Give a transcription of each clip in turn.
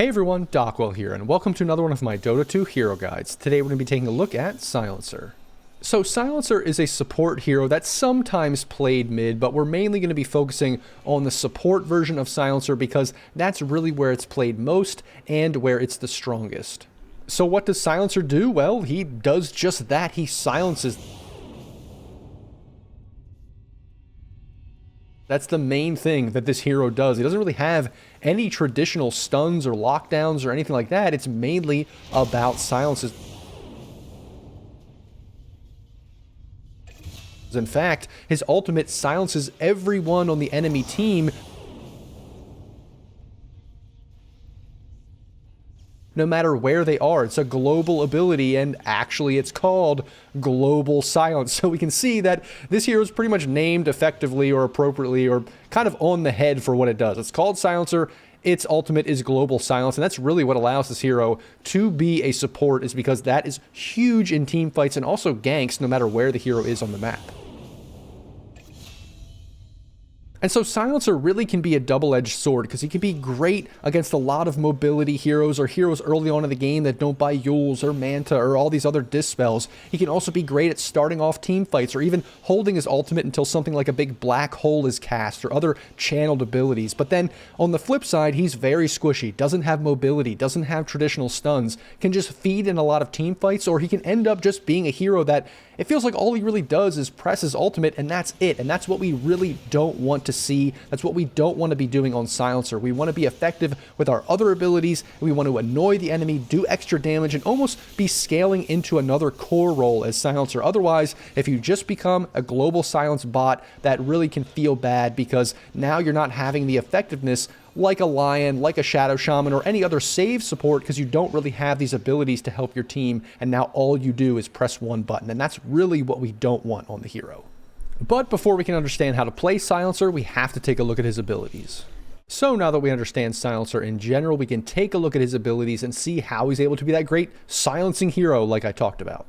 Hey everyone, Dockwell here, and welcome to another one of my Dota 2 hero guides. Today we're going to be taking a look at Silencer. So Silencer is a support hero that's sometimes played mid, but we're mainly going to be focusing on the support version of Silencer because that's really where it's played most and where it's the strongest. So what does Silencer do? Well, he does just that. He silences. That's the main thing that this hero does. He doesn't really have any traditional stuns or lockdowns or anything like that. It's mainly about silences. In fact, his ultimate silences everyone on the enemy team, no matter where they are. It's a global ability, and actually it's called Global Silence. So we can see that this hero is pretty much named effectively or appropriately or kind of on the head for what it does. It's called Silencer. Its ultimate is Global Silence, and that's really what allows this hero to be a support, is because that is huge in team fights and also ganks no matter where the hero is on the map. And so Silencer really can be a double-edged sword because he can be great against a lot of mobility heroes or heroes early on in the game that don't buy Yules or Manta or all these other dispels. He can also be great at starting off team fights or even holding his ultimate until something like a big black hole is cast or other channeled abilities. But then on the flip side, he's very squishy, doesn't have mobility, doesn't have traditional stuns, can just feed in a lot of team fights, or he can end up just being a hero that it feels like all he really does is press his ultimate and that's it. And that's what we really don't want to see. That's what we don't want to be doing on Silencer. We want to be effective with our other abilities. We want to annoy the enemy, do extra damage, and almost be scaling into another core role as Silencer. Otherwise, if you just become a global silence bot, that really can feel bad because now you're not having the effectiveness like a Lion, like a Shadow Shaman, or any other save support because you don't really have these abilities to help your team, and now all you do is press one button, and that's really what we don't want on the hero. But before we can understand how to play Silencer, we have to take a look at his abilities. So now that we understand Silencer in general, we can take a look at his abilities and see how he's able to be that great silencing hero like I talked about.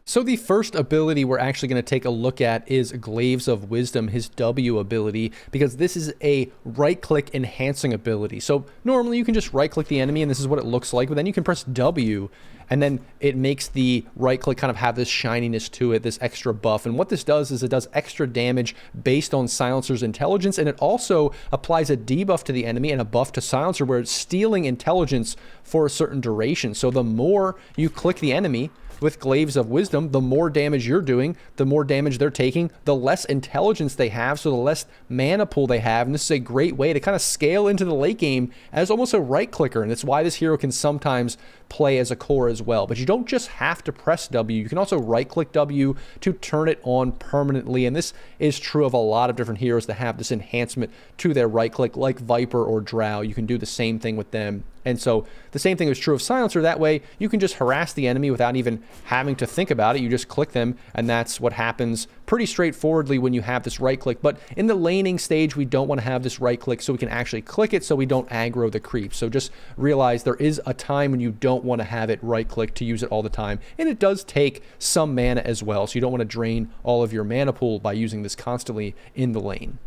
So the first ability we're actually going to take a look at is Glaives of Wisdom, his W ability, because this is a right-click enhancing ability. So normally you can just right-click the enemy and this is what it looks like, but then you can press W and then it makes the right-click kind of have this shininess to it, this extra buff. And what this does is it does extra damage based on Silencer's intelligence, and it also applies a debuff to the enemy and a buff to Silencer where it's stealing intelligence for a certain duration. So the more you click the enemy with Glaives of Wisdom, the more damage you're doing, the more damage they're taking, the less intelligence they have, so the less mana pool they have. And this is a great way to kind of scale into the late game as almost a right clicker. And that's why this hero can sometimes play as a core as well. But you don't just have to press W. You can also right click W to turn it on permanently. And this is true of a lot of different heroes that have this enhancement to their right click, like Viper or Drow. You can do the same thing with them. And so the same thing is true of Silencer. That way you can just harass the enemy without even having to think about it. You just click them, and that's what happens pretty straightforwardly when you have this right click. But in the laning stage, we don't want to have this right click, so we can actually click it so we don't aggro the creep. So just realize there is a time when you don't want to have it right click to use it all the time. And it does take some mana as well, so you don't want to drain all of your mana pool by using this constantly in the lane.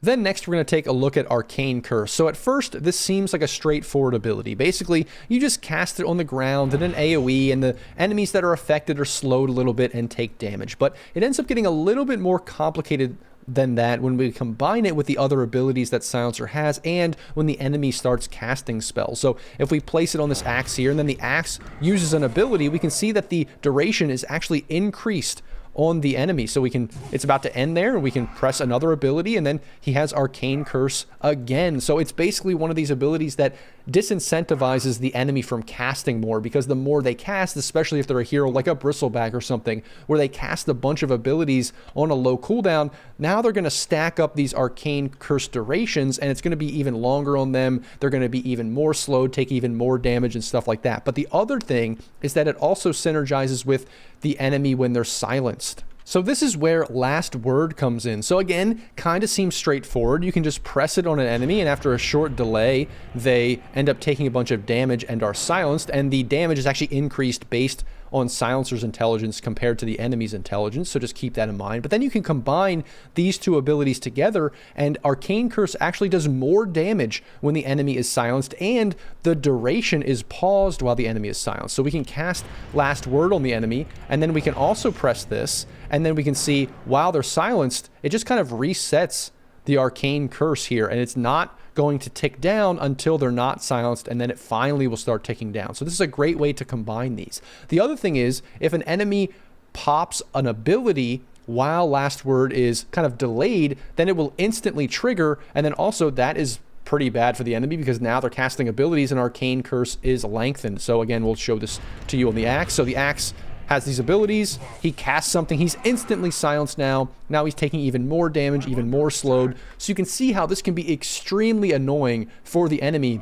Then next we're going to take a look at Arcane Curse. So at first this seems like a straightforward ability. Basically you just cast it on the ground in an AoE and the enemies that are affected are slowed a little bit and take damage. But it ends up getting a little bit more complicated than that when we combine it with the other abilities that Silencer has and when the enemy starts casting spells. So if we place it on this axe here and then the axe uses an ability, we can see that the duration is actually increased on the enemy. So it's about to end there and we can press another ability and then he has Arcane Curse again. So it's basically one of these abilities that disincentivizes the enemy from casting more, because the more they cast, especially if they're a hero like a Bristleback or something, where they cast a bunch of abilities on a low cooldown, now they're going to stack up these Arcane Curse durations and it's going to be even longer on them. They're going to be even more slowed, take even more damage and stuff like that. But the other thing is that it also synergizes with the enemy when they're silenced. So this is where Last Word comes in. So again, kind of seems straightforward. You can just press it on an enemy and after a short delay, they end up taking a bunch of damage and are silenced, and the damage is actually increased based on Silencer's intelligence compared to the enemy's intelligence, so just keep that in mind. But then you can combine these two abilities together, and Arcane Curse actually does more damage when the enemy is silenced, and the duration is paused while the enemy is silenced. So we can cast Last Word on the enemy, and then we can also press this, and then we can see while they're silenced, it just kind of resets the Arcane Curse here, and it's not going to tick down until they're not silenced, and then it finally will start ticking down. So this is a great way to combine these. The other thing is, if an enemy pops an ability while Last Word is kind of delayed, then it will instantly trigger, and then also that is pretty bad for the enemy because now they're casting abilities and Arcane Curse is lengthened. So again, we'll show this to you on the axe. So the axe has these abilities, he casts something, he's instantly silenced now. Now he's taking even more damage, even more slowed. So you can see how this can be extremely annoying for the enemy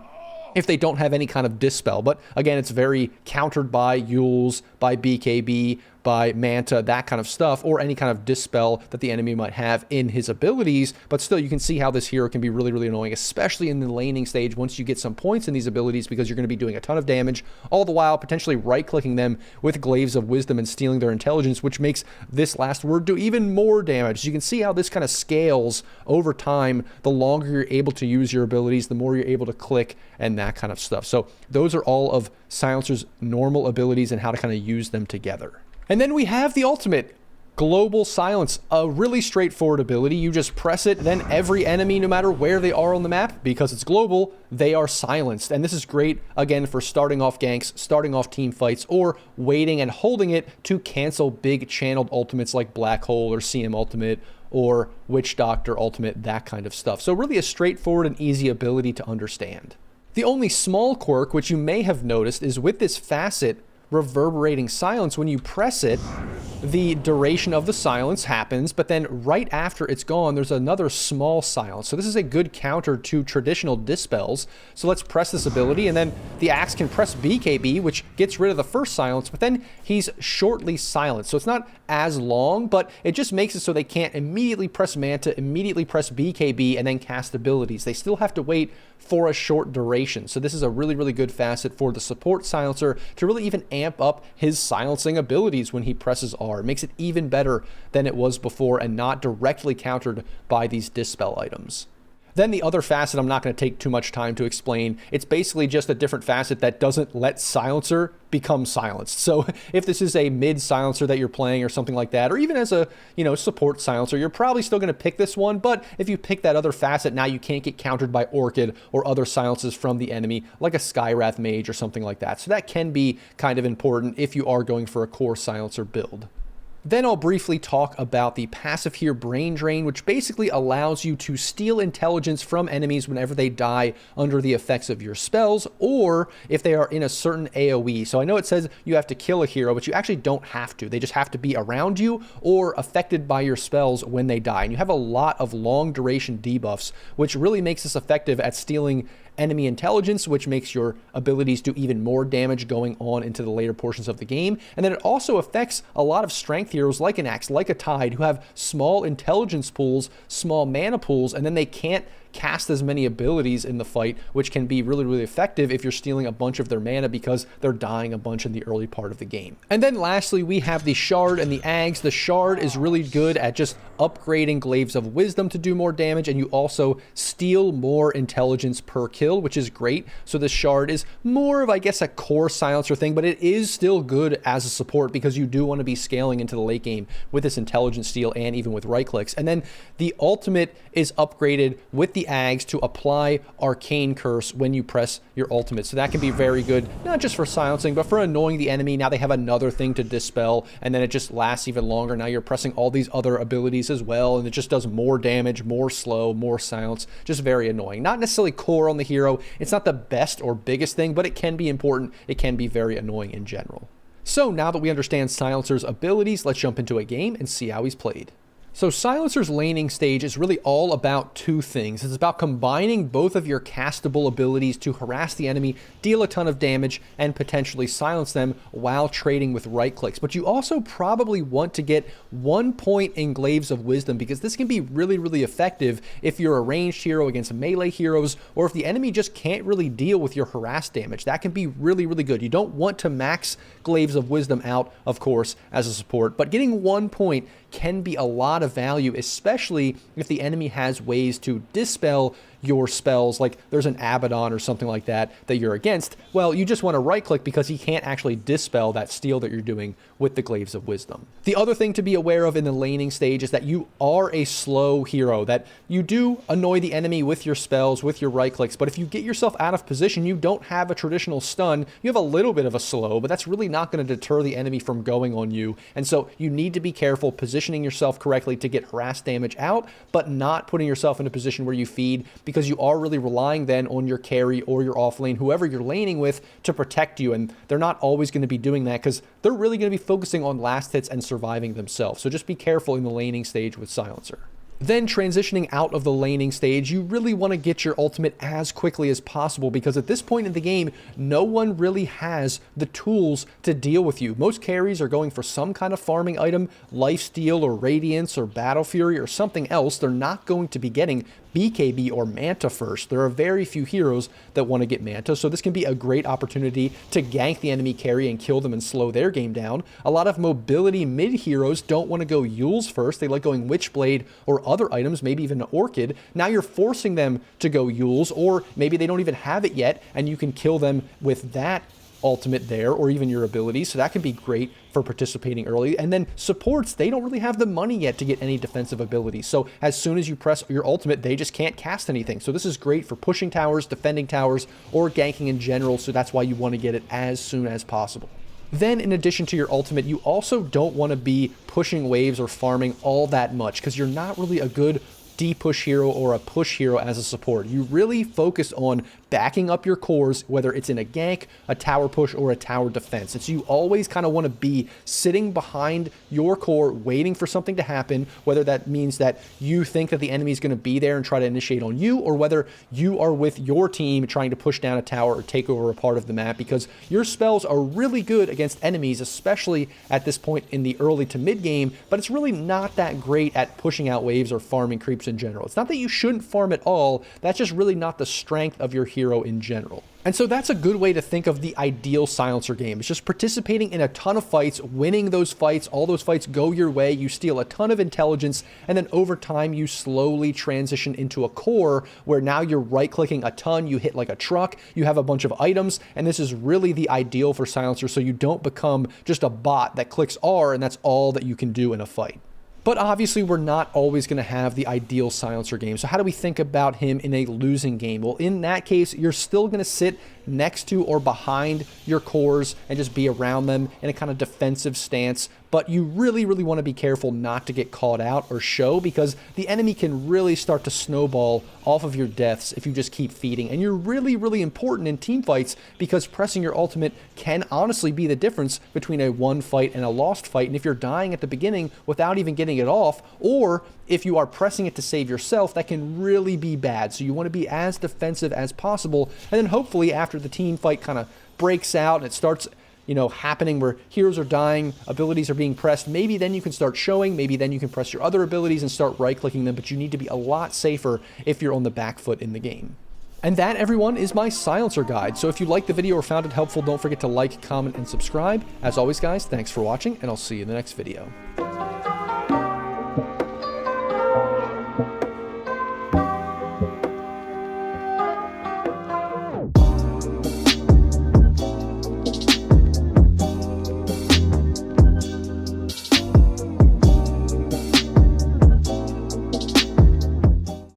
if they don't have any kind of dispel. But again, it's very countered by Yules, by BKB, by Manta, that kind of stuff, or any kind of dispel that the enemy might have in his abilities. But still, you can see how this hero can be really, really annoying, especially in the laning stage once you get some points in these abilities, because you're going to be doing a ton of damage, all the while potentially right-clicking them with Glaives of Wisdom and stealing their intelligence, which makes this Last Word do even more damage. So you can see how this kind of scales over time. The longer you're able to use your abilities, the more you're able to click and that kind of stuff. So those are all of Silencer's normal abilities and how to kind of use them together. And then we have the ultimate, Global Silence, a really straightforward ability. You just press it, then every enemy, no matter where they are on the map, because it's global, they are silenced. And this is great, again, for starting off ganks, starting off team fights, or waiting and holding it to cancel big channeled ultimates like Black Hole or CM Ultimate or Witch Doctor Ultimate, that kind of stuff. So really a straightforward and easy ability to understand. The only small quirk, which you may have noticed, is with this facet, Reverberating Silence, when you press it, the duration of the silence happens, but then right after it's gone, there's another small silence. So this is a good counter to traditional dispels. So let's press this ability, and then the axe can press BKB, which gets rid of the first silence, but then he's shortly silenced. So it's not as long, but it just makes it so they can't immediately press Manta, immediately press BKB, and then cast abilities. They still have to wait for a short duration. So this is a really, really good facet for the support silencer to really even amp up his silencing abilities when he presses R. It makes it even better than it was before and not directly countered by these dispel items. Then the other facet I'm not going to take too much time to explain. It's basically just a different facet that doesn't let Silencer become silenced. So if this is a mid silencer that you're playing or something like that, or even as a, support silencer, you're probably still going to pick this one. But if you pick that other facet, now you can't get countered by Orchid or other silences from the enemy, like a Skywrath Mage or something like that. So that can be kind of important if you are going for a core silencer build. Then I'll briefly talk about the passive here, Brain Drain, which basically allows you to steal intelligence from enemies whenever they die under the effects of your spells, or if they are in a certain AoE. So I know it says you have to kill a hero, but you actually don't have to. They just have to be around you or affected by your spells when they die. And you have a lot of long duration debuffs, which really makes this effective at stealing enemy intelligence, which makes your abilities do even more damage going on into the later portions of the game. And then it also affects a lot of strength heroes like an Axe, like a Tide, who have small intelligence pools, small mana pools, and then they can't cast as many abilities in the fight, which can be really, really effective if you're stealing a bunch of their mana because they're dying a bunch in the early part of the game. And then lastly, we have the Shard and the Ags. The Shard is really good at just upgrading Glaives of Wisdom to do more damage, and you also steal more intelligence per kill, which is great. So the Shard is more of, I guess, a core silencer thing, but it is still good as a support because you do want to be scaling into the late game with this intelligence steal and even with right clicks. And then the ultimate is upgraded with the Ags to apply Arcane Curse when you press your ultimate. So that can be very good, not just for silencing, but for annoying the enemy. Now they have another thing to dispel, and then it just lasts even longer. Now you're pressing all these other abilities as well, and it just does more damage, more slow, more silence. Just very annoying. Not necessarily core on the hero. It's not the best or biggest thing, but it can be important. It can be very annoying in general. So now that we understand Silencer's abilities, let's jump into a game and see how he's played. So Silencer's laning stage is really all about two things. It's about combining both of your castable abilities to harass the enemy, deal a ton of damage, and potentially silence them while trading with right clicks. But you also probably want to get 1 point in Glaives of Wisdom, because this can be really, really effective if you're a ranged hero against melee heroes, or if the enemy just can't really deal with your harass damage. That can be really, really good. You don't want to max Glaives of Wisdom out, of course, as a support, but getting 1 point can be a lot of value, especially if the enemy has ways to dispel your spells, like there's an Abaddon or something like that that you're against. Well, you just want to right click because he can't actually dispel that steal that you're doing with the Glaives of Wisdom. The other thing to be aware of in the laning stage is that you are a slow hero, that you do annoy the enemy with your spells, with your right clicks, but if you get yourself out of position, you don't have a traditional stun, you have a little bit of a slow, but that's really not going to deter the enemy from going on you. And so you need to be careful positioning yourself correctly to get harass damage out, but not putting yourself in a position where you feed, because you are really relying then on your carry or your off lane, whoever you're laning with, to protect you. And they're not always going to be doing that because they're really going to be focusing on last hits and surviving themselves. So just be careful in the laning stage with Silencer. Then transitioning out of the laning stage, you really want to get your ultimate as quickly as possible, because at this point in the game, no one really has the tools to deal with you. Most carries are going for some kind of farming item, lifesteal or radiance or battle fury or something else. They're not going to be getting BKB or Manta first. There are very few heroes that want to get Manta, so this can be a great opportunity to gank the enemy carry and kill them and slow their game down. A lot of mobility mid heroes don't want to go Yules first. They like going Witchblade or other items, maybe even an Orchid. Now you're forcing them to go Yules, or maybe they don't even have it yet, and you can kill them with that ultimate there, or even your abilities. So that can be great for participating early. And then supports, they don't really have the money yet to get any defensive abilities. So as soon as you press your ultimate, they just can't cast anything. So this is great for pushing towers, defending towers, or ganking in general. So that's why you want to get it as soon as possible. Then in addition to your ultimate, you also don't want to be pushing waves or farming all that much, because you're not really a good D-push hero or a push hero as a support. You really focus on backing up your cores, whether it's in a gank, a tower push, or a tower defense. And so you always kind of want to be sitting behind your core, waiting for something to happen, whether that means that you think that the enemy is going to be there and try to initiate on you, or whether you are with your team trying to push down a tower or take over a part of the map, because your spells are really good against enemies, especially at this point in the early to mid game, but it's really not that great at pushing out waves or farming creeps in general. It's not that you shouldn't farm at all, that's just really not the strength of your hero in general. And so that's a good way to think of the ideal Silencer game. It's just participating in a ton of fights, winning those fights, all those fights go your way, you steal a ton of intelligence, and then over time you slowly transition into a core where now you're right-clicking a ton, you hit like a truck, you have a bunch of items, and this is really the ideal for Silencer, so you don't become just a bot that clicks R and that's all that you can do in a fight. But obviously, we're not always going to have the ideal Silencer game. So how do we think about him in a losing game? Well, in that case, you're still going to sit next to or behind your cores and just be around them in a kind of defensive stance. But you really, really want to be careful not to get caught out or show, because the enemy can really start to snowball off of your deaths if you just keep feeding. And you're really, really important in team fights, because pressing your ultimate can honestly be the difference between a won fight and a lost fight. And if you're dying at the beginning without even getting it off, or if you are pressing it to save yourself, that can really be bad. So you want to be as defensive as possible. And then hopefully after the team fight kind of breaks out and it starts happening where heroes are dying, abilities are being pressed, maybe then you can start showing, maybe then you can press your other abilities and start right-clicking them, but you need to be a lot safer if you're on the back foot in the game. And that, everyone, is my Silencer guide. So if you liked the video or found it helpful, don't forget to like, comment, and subscribe. As always, guys, thanks for watching, and I'll see you in the next video.